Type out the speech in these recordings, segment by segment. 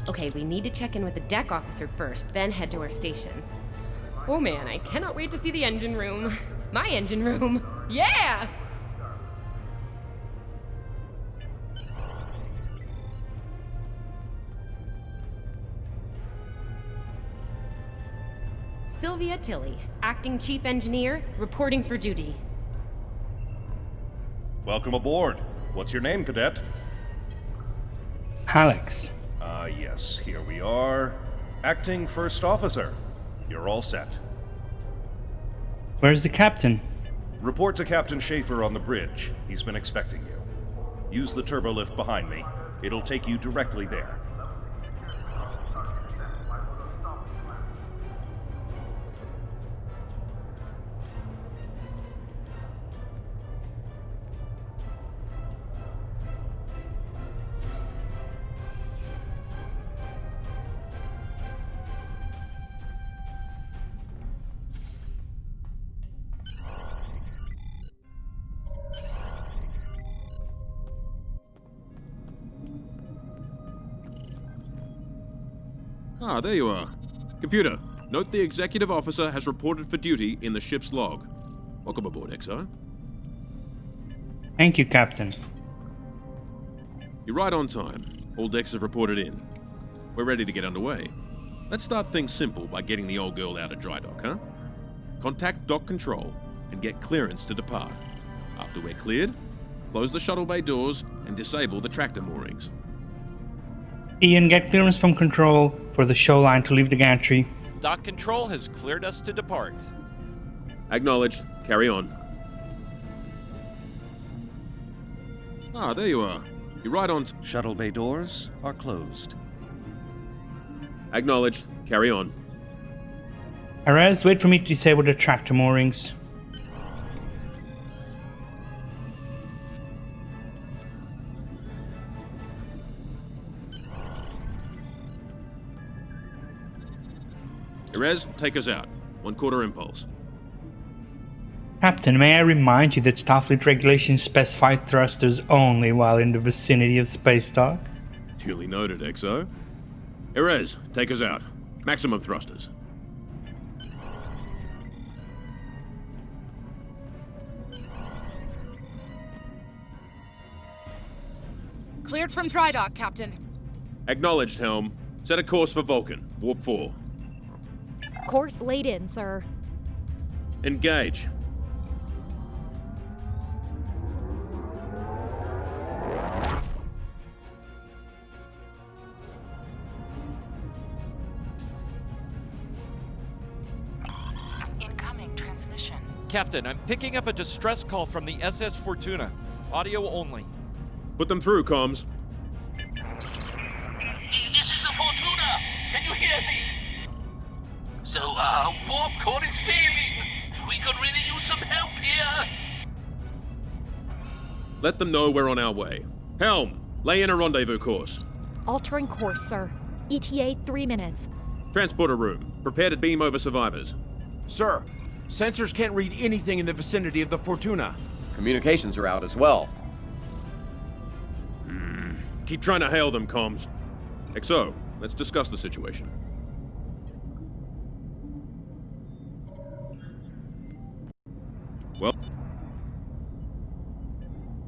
Okay, we need to check in with the deck officer first, then head to our stations. Oh man, I cannot wait to see the engine room. My engine room. Yeah! Sylvia Tilley, Acting Chief Engineer, reporting for duty. Welcome aboard. What's your name, Cadet? Alex. Yes, here we are. Acting First Officer. You're all set. Where's the captain? Report to Captain Schaefer on the bridge. He's been expecting you. Use the turbolift behind me. It'll take you directly there. Ah, there you are. Computer, note the executive officer has reported for duty in the ship's log. Welcome aboard, XO. Thank you, Captain. You're right on time. All decks have reported in. We're ready to get underway. Let's start things simple by getting the old girl out of dry dock, huh? Contact dock control and get clearance to depart. After we're cleared, close the shuttle bay doors and disable the tractor moorings. Ian, get clearance from control for the Showline to leave the gantry. Dock control has cleared us to depart. Acknowledged. Carry on. Ah, there you are. You're right on. Shuttle bay doors are closed. Acknowledged. Carry on. Perez, wait for me to disable the tractor moorings. Erez, take us out. 1/4 impulse. Captain, may I remind you that Starfleet regulations specify thrusters only while in the vicinity of space dock? Duly noted, XO. Erez, take us out. Maximum thrusters. Cleared from dry dock, Captain. Acknowledged, Helm. Set a course for Vulcan. Warp 4. Course laid in, sir. Engage. Incoming transmission. Captain, I'm picking up a distress call from the SS Fortuna. Audio only. Put them through, comms. This is the Fortuna! Can you hear me? So, warp core is failing. We could really use some help here. Let them know we're on our way. Helm, lay in a rendezvous course. Altering course, sir. ETA 3 minutes. Transporter room. Prepare to beam over survivors. Sir, sensors can't read anything in the vicinity of the Fortuna. Communications are out as well. Keep trying to hail them, comms. XO, let's discuss the situation.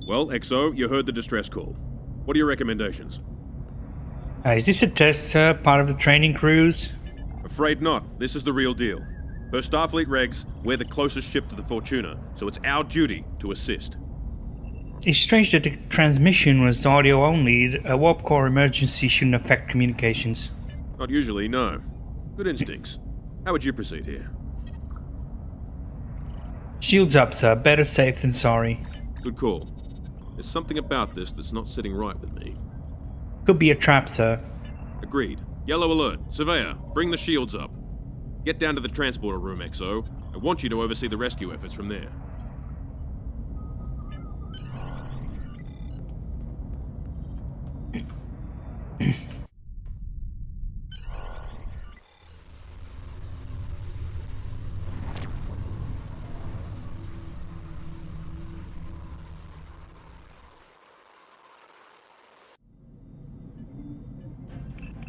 Well, XO, you heard the distress call. What are your recommendations? Is this a test, sir? Part of the training cruise? Afraid not. This is the real deal. Per Starfleet regs, we're the closest ship to the Fortuna, so it's our duty to assist. It's strange that the transmission was audio only. A warp core emergency shouldn't affect communications. Not usually, no. Good instincts. How would you proceed here? Shields up, sir. Better safe than sorry. Good call. There's something about this that's not sitting right with me. Could be a trap, sir. Agreed. Yellow alert. Surveyor, bring the shields up. Get down to the transporter room, XO. I want you to oversee the rescue efforts from there.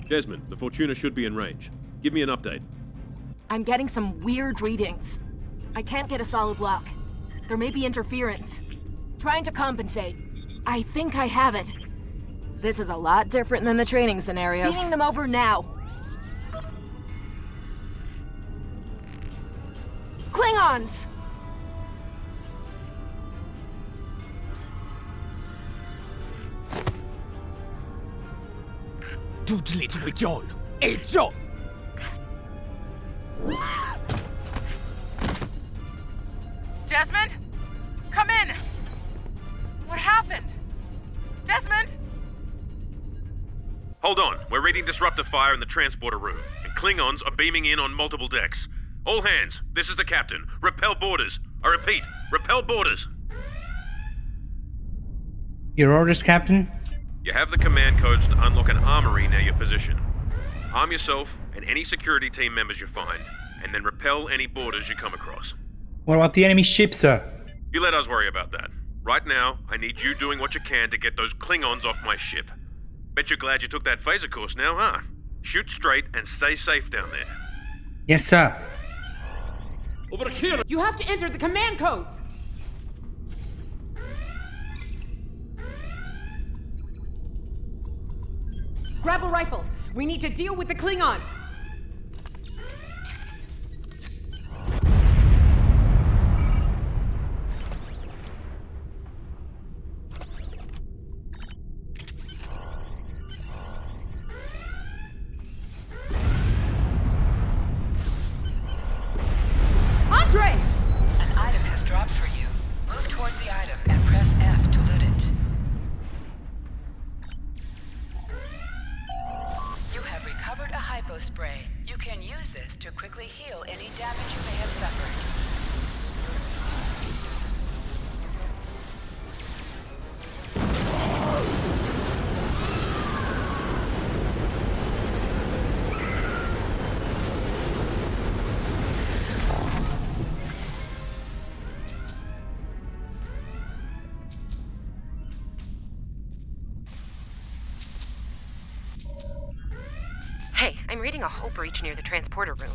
Desmond, the Fortuna should be in range. Give me an update. I'm getting some weird readings. I can't get a solid lock. There may be interference. Trying to compensate. I think I have it. This is a lot different than the training scenarios. Beaming them over now. Klingons! Desmond? Come in! What happened? Desmond? Hold on. We're reading disruptor fire in the transporter room, and Klingons are beaming in on multiple decks. All hands, this is the captain. Repel boarders. I repeat, repel boarders. Your orders, Captain? You have the command codes to unlock an armory near your position. Arm yourself and any security team members you find, and then repel any boarders you come across. What about the enemy ship, sir? You let us worry about that. Right now, I need you doing what you can to get those Klingons off my ship. Bet you're glad you took that phaser course now, huh? Shoot straight and stay safe down there. Yes, sir. Over here! You have to enter the command codes! Grab a rifle. We need to deal with the Klingons. Andre! An item has dropped for you. Move towards the item and press F to loot it. You have recovered a hypo spray. You can use this to quickly heal any damage you may have suffered. Hey, I'm reading a hull breach near the transporter room.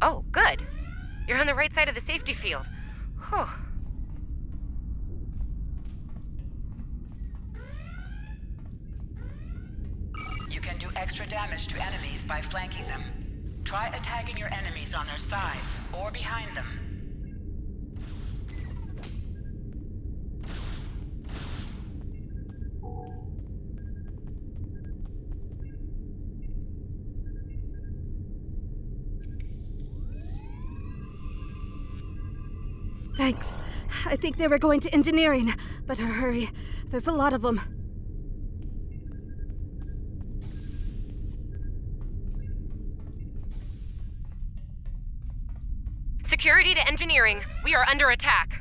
Oh, good. You're on the right side of the safety field. Whew. You can do extra damage to enemies by flanking them. Try attacking your enemies on their sides or behind them. Thanks. I think they were going to engineering. Better hurry. There's a lot of them. Security to engineering. We are under attack.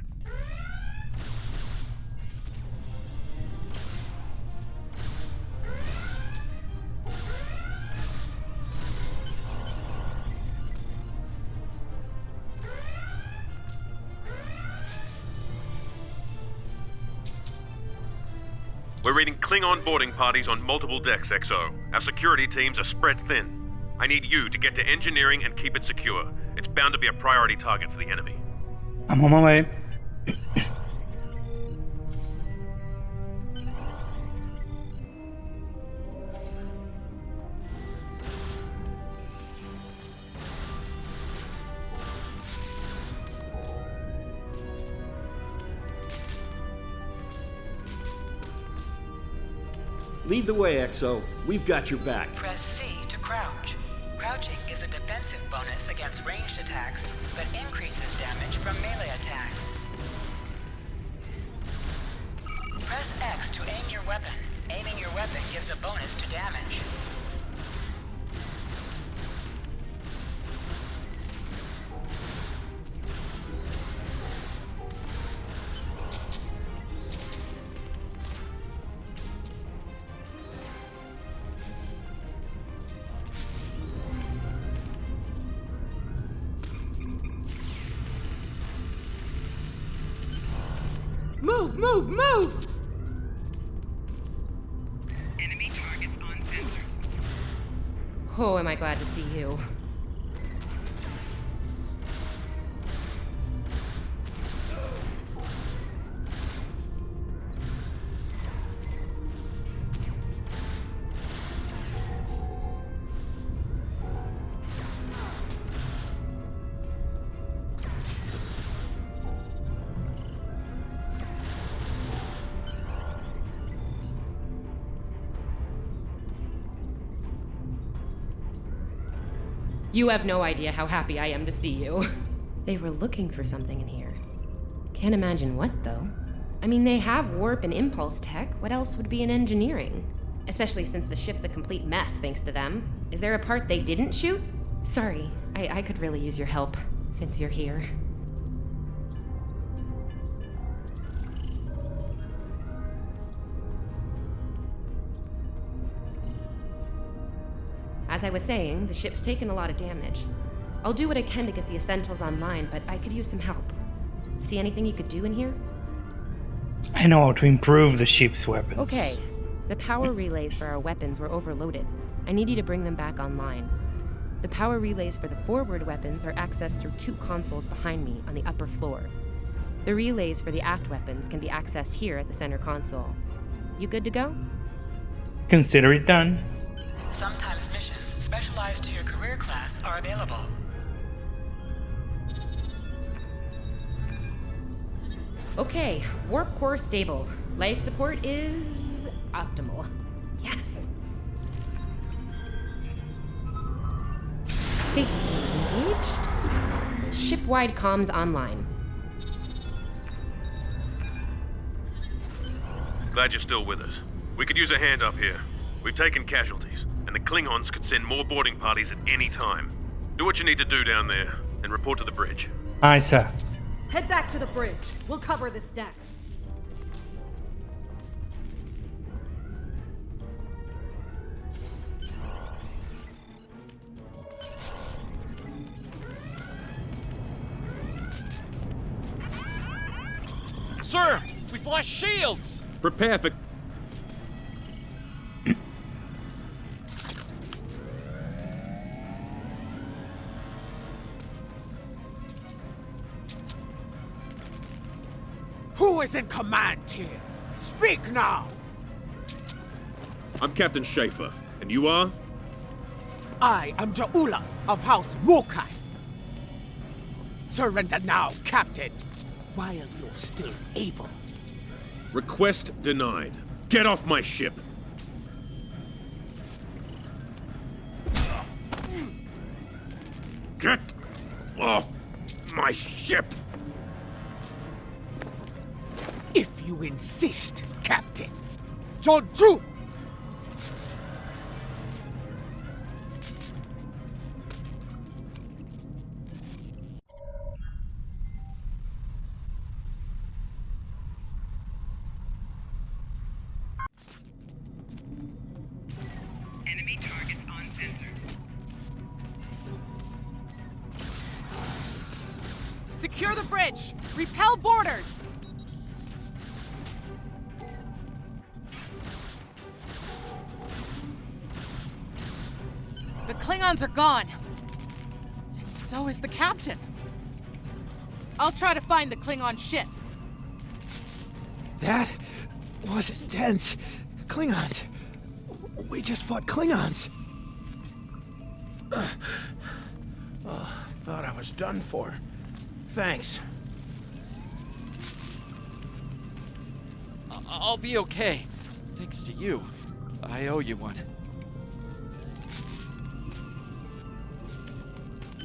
We're reading Klingon boarding parties on multiple decks, XO. Our security teams are spread thin. I need you to get to engineering and keep it secure. It's bound to be a priority target for the enemy. I'm on my way. Lead the way, XO. We've got your back. Press C to crouch. Crouching is a defensive bonus against ranged attacks, but increases damage from melee attacks. Press X to aim your weapon. Aiming your weapon gives a bonus to damage. Move, move, move! Oh, am I glad to see you. You have no idea how happy I am to see you. They were looking for something in here. Can't imagine what, though. I mean, they have warp and impulse tech. What else would be in engineering? Especially since the ship's a complete mess thanks to them. Is there a part they didn't shoot? Sorry, I could really use your help, since you're here. As I was saying, the ship's taken a lot of damage. I'll do what I can to get the essentials online, but I could use some help. See anything you could do in here? I know how to improve the ship's weapons. Okay. The power relays for our weapons were overloaded. I need you to bring them back online. The power relays for the forward weapons are accessed through 2 consoles behind me on the upper floor. The relays for the aft weapons can be accessed here at the center console. You good to go? Consider it done. Sometimes missions specialized to your career class are available. Okay, warp core stable. Life support is optimal. Yes. Safety codes engaged. Ship-wide comms online. Glad you're still with us. We could use a hand up here. We've taken casualties, and the Klingons could send more boarding parties at any time. Do what you need to do down there, and report to the bridge. Aye, sir. Head back to the bridge. We'll cover this deck. Sir, we've lost shields! Prepare for... Who is in command here? Speak now! I'm Captain Schaefer, and you are? I am Ja'ula of House Mokai. Surrender now, Captain, while you're still able. Request denied. Get off my ship! Get off my ship! If you insist, Captain. John Drew! Enemy targets on sensors. Secure the bridge! Repel boarders! The Klingons are gone. And so is the captain. I'll try to find the Klingon ship. That was intense. Klingons. We just fought Klingons. Thought I was done for. Thanks. I'll be okay. Thanks to you. I owe you one.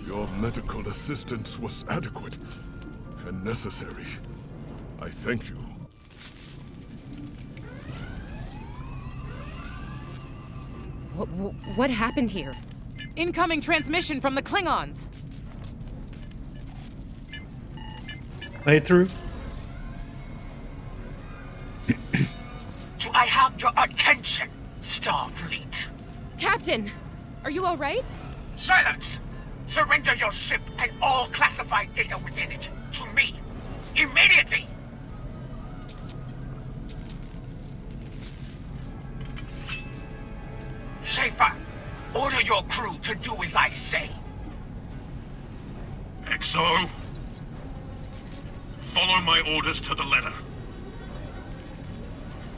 Your medical assistance was adequate and necessary. I thank you. What happened here? Incoming transmission from the Klingons. Play it through. Do I have your attention, Starfleet? Captain, are you all right? Silence! Surrender your ship and all classified data within it to me, immediately! Schaefer, order Order your crew to do as I say. XO, follow my orders to the letter.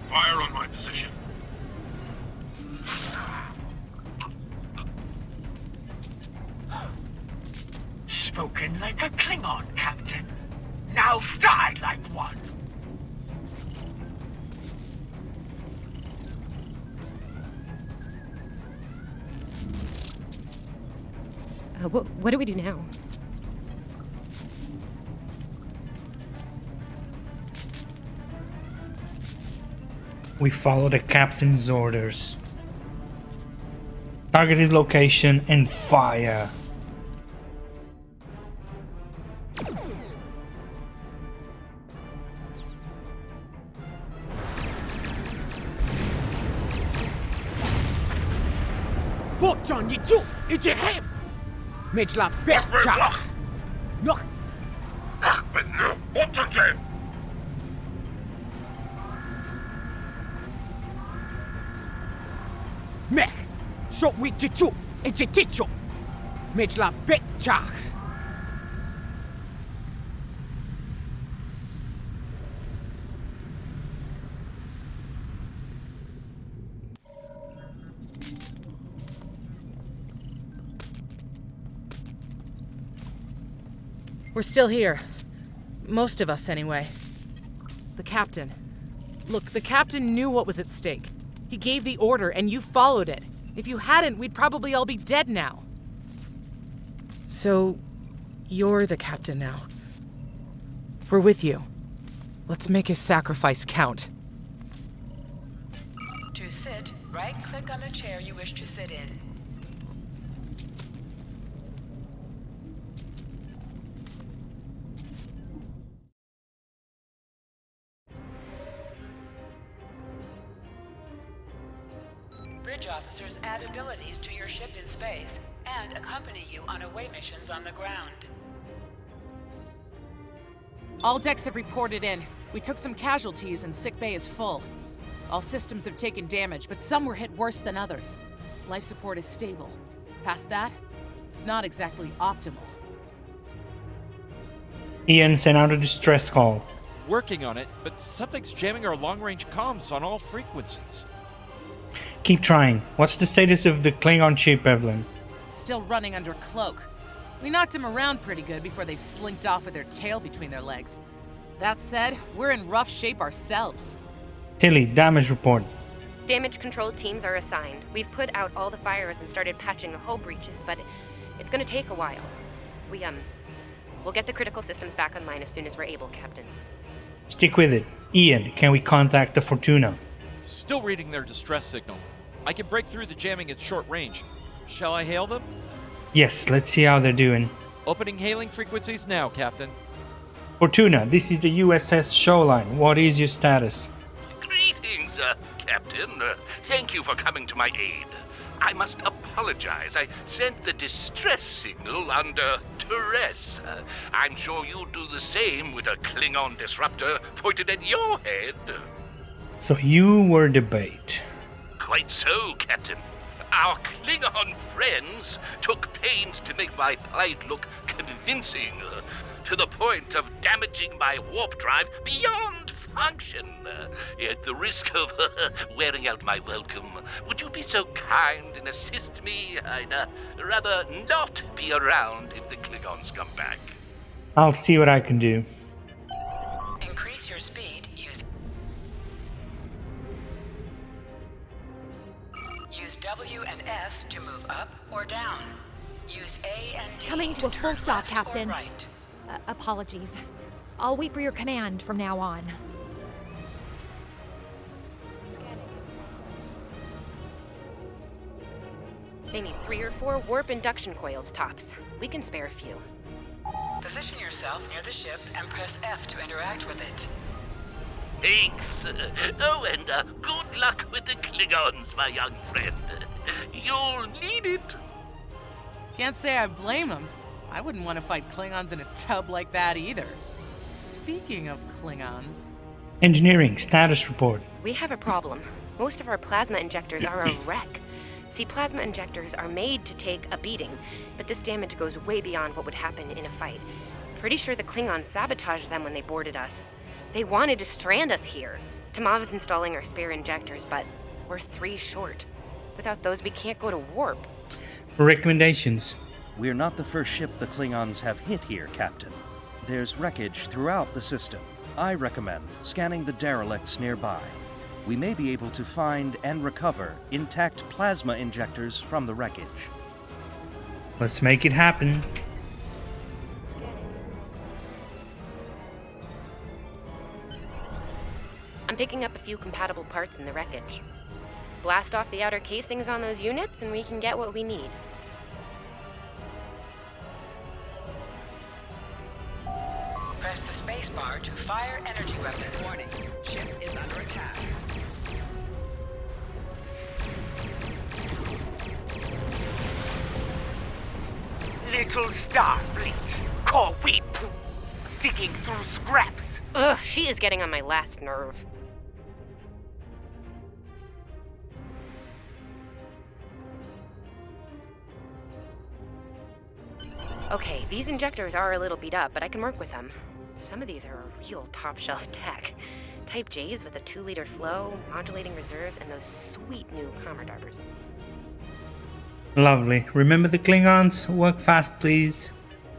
Fire on my position. Spoken like a Klingon, Captain. Now die like one. What do we do now? We follow the captain's orders. Target his location and fire. 복전 이쪽 이제 해. 매질라 백자. 너. 어쩐지. 맥. 쇼위 이쪽 이제 뒤쪽. 매질라 백자. We're still here. Most of us, anyway. The captain. Look, the captain knew what was at stake. He gave the order, and you followed it. If you hadn't, we'd probably all be dead now. So, you're the captain now. We're with you. Let's make his sacrifice count. To sit, right-click on the chair you wish to sit in. Bridge officers add abilities to your ship in space and accompany you on away missions on the ground. All decks have reported in. We took some casualties and sick bay is full. All systems have taken damage, but some were hit worse than others. Life support is stable. Past that, it's not exactly optimal. Ian sent out a distress call. Working on it, but something's jamming our long-range comms on all frequencies. Keep trying. What's the status of the Klingon ship, Evelyn? Still running under cloak. We knocked them around pretty good before they slinked off with their tail between their legs. That said, we're in rough shape ourselves. Tilly, damage report. Damage control teams are assigned. We've put out all the fires and started patching the hull breaches, but it's gonna take a while. We'll get the critical systems back online as soon as we're able, Captain. Stick with it. Ian, can we contact the Fortuna? Still reading their distress signal. I can break through the jamming at short range. Shall I hail them? Yes, let's see how they're doing. Opening hailing frequencies now, Captain. Fortuna, this is the USS Showline. What is your status? Greetings, Captain. Thank you for coming to my aid. I must apologize. I sent the distress signal under duress. I'm sure you'll do the same with a Klingon disruptor pointed at your head. So you were the bait. Quite so, Captain. Our Klingon friends took pains to make my plight look convincing, to the point of damaging my warp drive beyond function. At the risk of wearing out my welcome, would you be so kind and assist me? I'd rather not be around if the Klingons come back. I'll see what I can do. Increase your speed. Use W and S to move up or down. Use A and D Coming to a full stop, left or Captain. right. Apologies. I'll wait for your command from now on. They need 3 or 4 warp induction coils tops. We can spare a few. Position yourself near the ship and press F to interact with it. Thanks. Oh, and good luck with the Klingons, my young friend. You'll need it. Can't say I blame them. I wouldn't want to fight Klingons in a tub like that either. Speaking of Klingons... Engineering, status report. We have a problem. Most of our plasma injectors are a wreck. See, plasma injectors are made to take a beating, but this damage goes way beyond what would happen in a fight. Pretty sure the Klingons sabotaged them when they boarded us. They wanted to strand us here. Tamava's installing our spare injectors, but we're 3 short. Without those, we can't go to warp. Recommendations. We're not the first ship the Klingons have hit here, Captain. There's wreckage throughout the system. I recommend scanning the derelicts nearby. We may be able to find and recover intact plasma injectors from the wreckage. Let's make it happen. I'm picking up a few compatible parts in the wreckage. Blast off the outer casings on those units and we can get what we need. Press the spacebar to fire energy weapons. Warning, ship is under attack. Little Starfleet, call we poop, digging through scraps. Ugh, she is getting on my last nerve. Okay, these injectors are a little beat up, but I can work with them. Some of these are a real top-shelf tech. Type J's with a 2-liter flow, modulating reserves, and those sweet new Commodarbers. Lovely. Remember the Klingons? Work fast, please.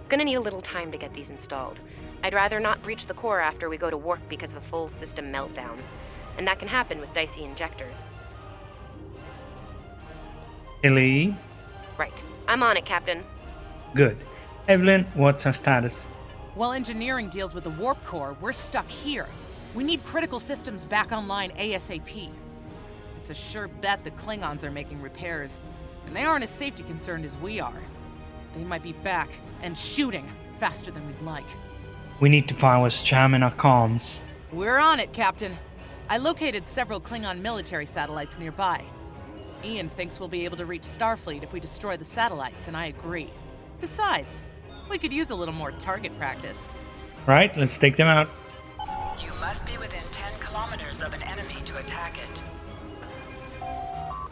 Gonna need a little time to get these installed. I'd rather not breach the core after we go to warp because of a full system meltdown. And that can happen with dicey injectors. Ellie? Right. I'm on it, Captain. Good. Evelyn, what's our status? While engineering deals with the warp core, we're stuck here. We need critical systems back online ASAP. It's a sure bet the Klingons are making repairs, and they aren't as safety concerned as we are. They might be back and shooting faster than we'd like. We need to find what's jamming our comms. We're on it, Captain. I located several Klingon military satellites nearby. Ian thinks we'll be able to reach Starfleet if we destroy the satellites, and I agree. Besides, we could use a little more target practice. Right, let's take them out. You must be within 10 kilometers of an enemy to attack it.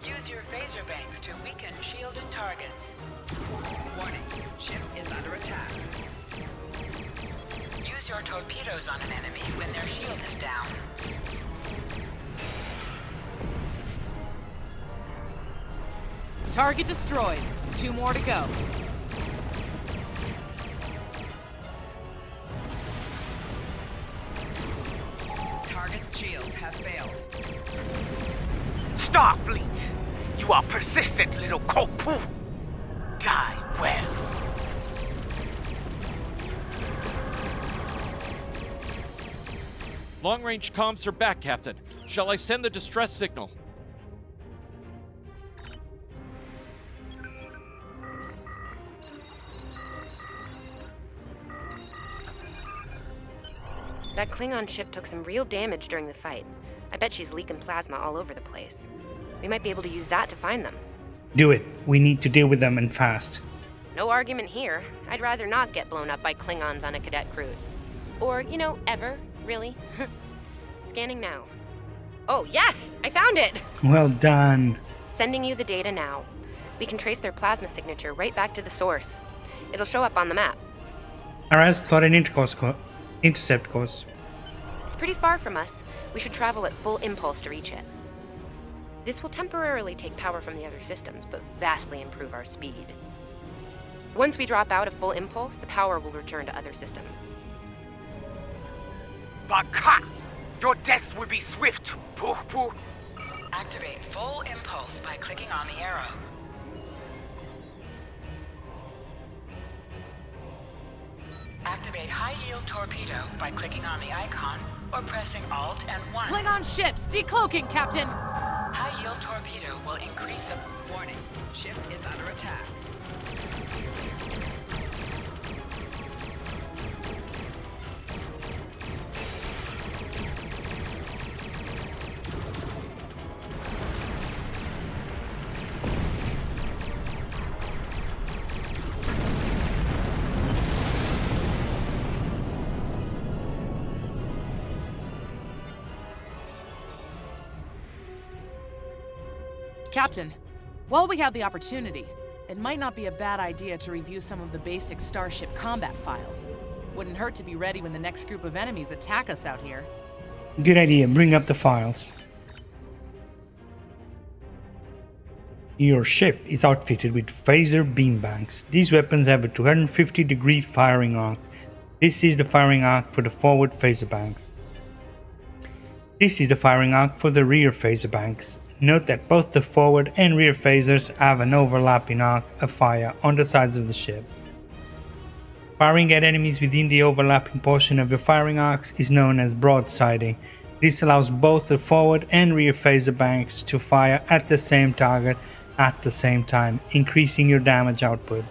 Use your phaser banks to weaken shielded targets. Warning, ship is under attack. Use your torpedoes on an enemy when their shield is down. Target destroyed. 2 more to go. Target's shield has failed. Starfleet, you are persistent, little cockpoo. Die well. Long-range comms are back, Captain. Shall I send the distress signal? That Klingon ship took some real damage during the fight. I bet she's leaking plasma all over the place. We might be able to use that to find them. Do it. We need to deal with them and fast. No argument here. I'd rather not get blown up by Klingons on a cadet cruise. Or, ever, really. Scanning now. Oh, yes! I found it! Well done. Sending you the data now. We can trace their plasma signature right back to the source. It'll show up on the map. RS plot an intercept course. It's pretty far from us. We should travel at full impulse to reach it. This will temporarily take power from the other systems, but vastly improve our speed. Once we drop out of full impulse, the power will return to other systems. Baka! Your death will be swift, poo-poo. Activate full impulse by clicking on the arrow. Activate high-yield torpedo by clicking on the icon or pressing Alt and 1. Klingon ships, decloaking, Captain! High-yield torpedo will increase the... Warning, ship is under attack. Captain, While we have the opportunity, it might not be a bad idea to review some of the basic Starship combat files. Wouldn't hurt to be ready when the next group of enemies attack us out here. Good idea, bring up the files. Your ship is outfitted with phaser beambanks. These weapons have a 250-degree firing arc. This is the firing arc for the forward phaser banks. This is the firing arc for the rear phaser banks. Note that both the forward and rear phasers have an overlapping arc of fire on the sides of the ship. Firing at enemies within the overlapping portion of your firing arcs is known as broadsiding. This allows both the forward and rear phaser banks to fire at the same target at the same time, increasing your damage output.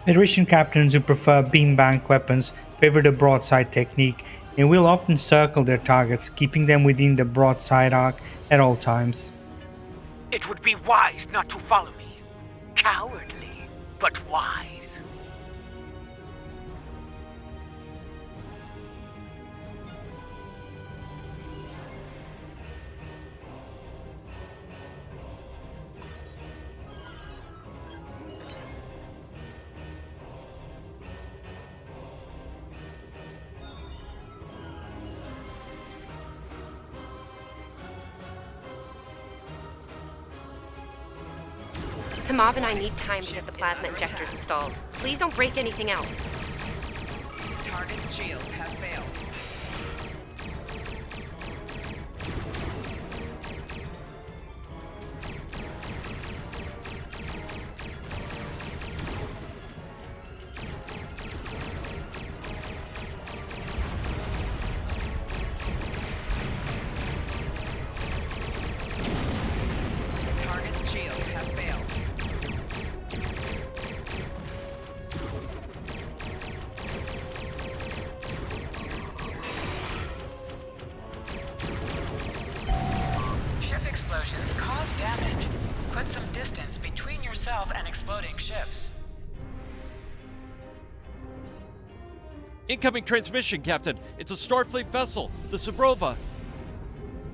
Federation captains who prefer beambank weapons favor the broadside technique and will often circle their targets, keeping them within the broadside arc at all times. It would be wise not to follow me. Cowardly, but wise. Tamav and I need time to get the plasma injectors installed. Please don't break anything else. Target shield has failed. Target shield has failed. Ship explosions cause damage. Put some distance between yourself and exploding ships. Incoming transmission, Captain. It's a Starfleet vessel, the Sabrova.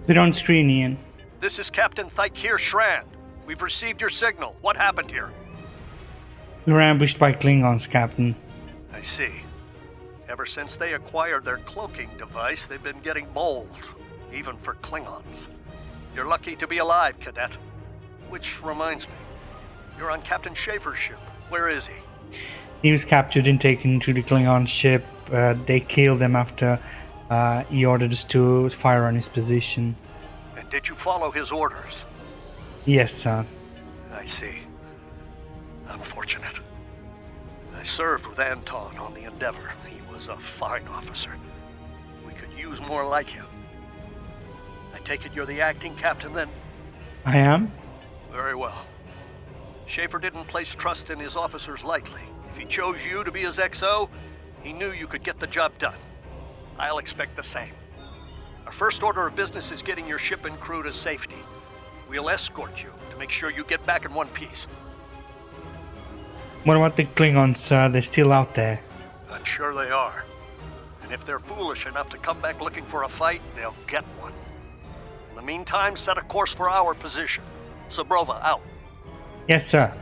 Put on screen, Ian. This is Captain Thykir Shran. We've received your signal. What happened here? We were ambushed by Klingons, Captain. I see. Ever since they acquired their cloaking device, they've been getting bold, even for Klingons. You're lucky to be alive, Cadet. Which reminds me, you're on Captain Schaefer's ship. Where is he? He was captured and taken to the Klingon ship. They killed him after he ordered us to fire on his position. And did you follow his orders? Yes, sir. I see. Unfortunate. I served with Anton on the Endeavor. He was a fine officer. We could use more like him. I take it you're the acting captain then? I am? Very well. Schaefer didn't place trust in his officers lightly. If he chose you to be his XO, he knew you could get the job done. I'll expect the same. Our first order of business is getting your ship and crew to safety. We'll escort you to make sure you get back in one piece. What about the Klingons? They're still out there. I'm sure they are. And if they're foolish enough to come back looking for a fight, they'll get one. In the meantime, set a course for our position. Sabrova, out. Yes, sir.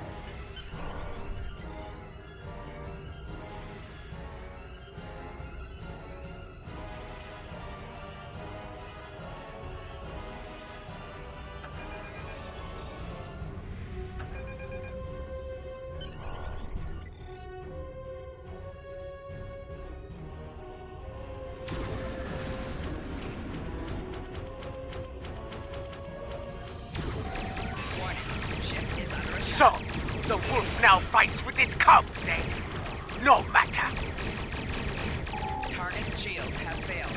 So, the wolf now fights with its cubs, eh? No matter. Target shields have failed.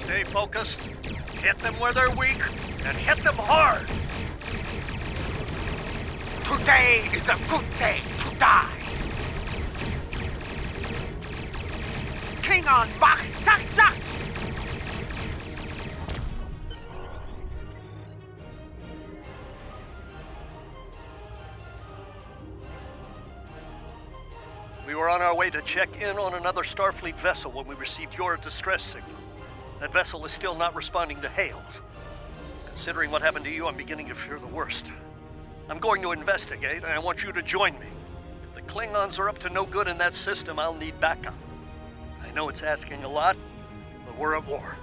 Stay focused, hit them where they're weak, and hit them hard. Today is a good day to die. Klingon Bach, Zach, Zach! We were on our way to check in on another Starfleet vessel when we received your distress signal. That vessel is still not responding to hails. Considering what happened to you, I'm beginning to fear the worst. I'm going to investigate, and I want you to join me. If the Klingons are up to no good in that system, I'll need backup. I know it's asking a lot, but we're at war.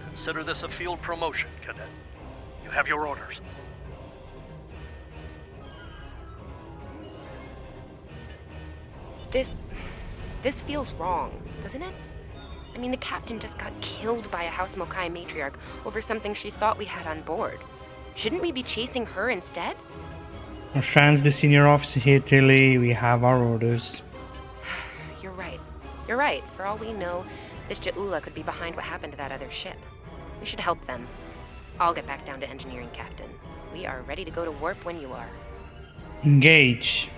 Consider this a field promotion, Cadet. You have your orders. This feels wrong, doesn't it? I mean, the captain just got killed by a House Mokai matriarch over something she thought we had on board. Shouldn't we be chasing her instead? Franz, the senior officer here, Tilly, we have our orders. You're right. You're right. For all we know, this Ja'ula could be behind what happened to that other ship. We should help them. I'll get back down to engineering, Captain. We are ready to go to warp when you are. Engage.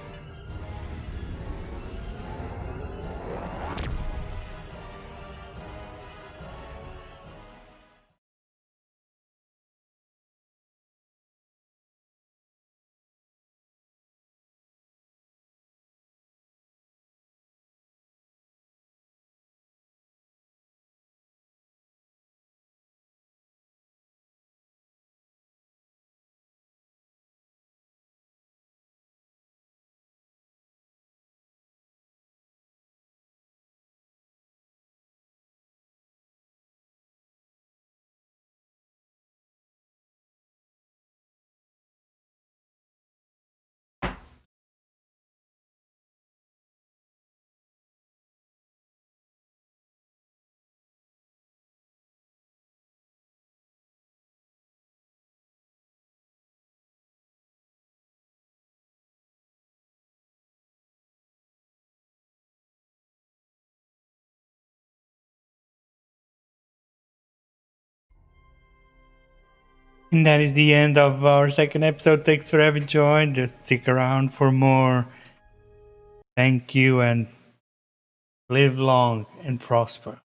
And that is the end of our second episode. Thanks for having joined. Just stick around for more. Thank you and live long and prosper.